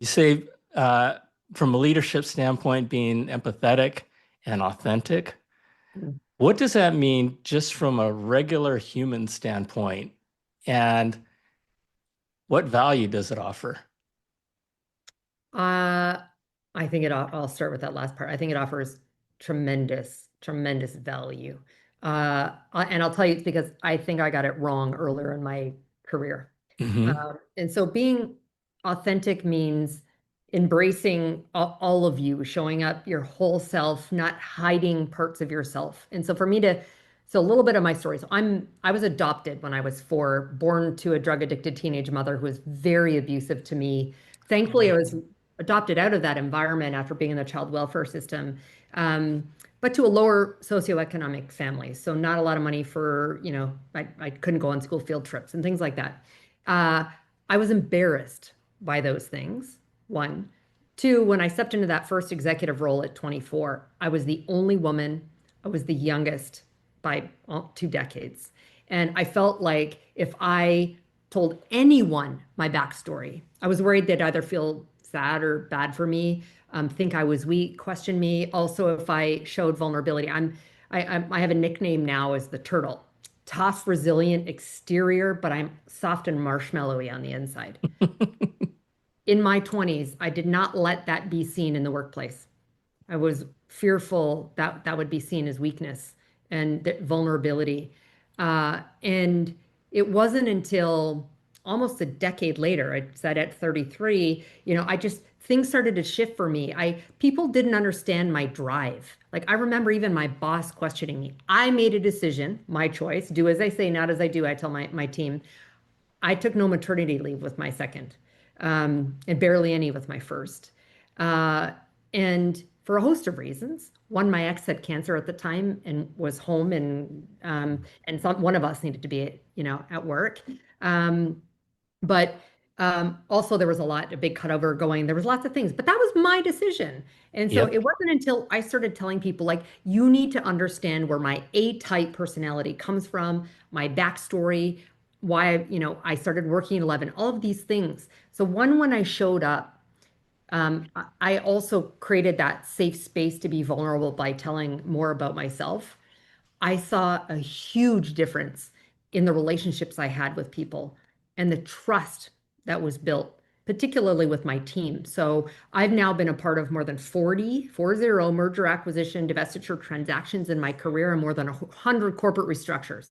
You say, from a leadership standpoint, being empathetic and authentic. Mm. What does that mean just from a regular human standpoint? And what value does it offer? Uh, I think I'll start with that last part. I think it offers tremendous value. And I'll tell you it's because I think I got it wrong earlier in my career. Hmm. And so being authentic means embracing all of you, showing up your whole self, not hiding parts of yourself. And so for me to, so a little bit of my story. So I was adopted when I was 4, born to a drug addicted teenage mother who was very abusive to me. Thankfully, I was adopted out of that environment after being in the child welfare system. But to a lower socioeconomic family. So not a lot of money for, I couldn't go on school field trips and things like that. Uh, I was embarrassed by those things. One. Two, when I stepped into that first executive role at 24, I was the only woman. I was the youngest by 2 decades. And I felt like if I told anyone my backstory, I was worried they'd either feel sad or bad for me, think I was weak, question me. Also, if I showed vulnerability, I have a nickname now as the turtle. Tough, resilient exterior, but I'm soft and marshmallowy on the inside. In my 20s, I did not let that be seen in the workplace. I was fearful that that would be seen as weakness and vulnerability. And it wasn't until almost a decade later, I said at 33, I just things started to shift for me. People didn't understand my drive. Like I remember even my boss questioning me. I made a decision, my choice, do as I say, not as I do. I tell my team. I took no maternity leave with my second, and barely any with my first. Uh, and for a host of reasons. One, my ex had cancer at the time and was home, and one of us needed to be, at work. Um, but also there was a big cutover going. There was lots of things, but that was my decision. And so Yep. it wasn't until I started telling people, like, you need to understand where my A-type personality comes from, my backstory, why, I started working at 11, all of these things. So when I showed up, I also created that safe space to be vulnerable by telling more about myself. I saw a huge difference in the relationships I had with people and the trust that was built, particularly with my team. So I've now been a part of more than 40 merger acquisition divestiture transactions in my career and more than 100 corporate restructures.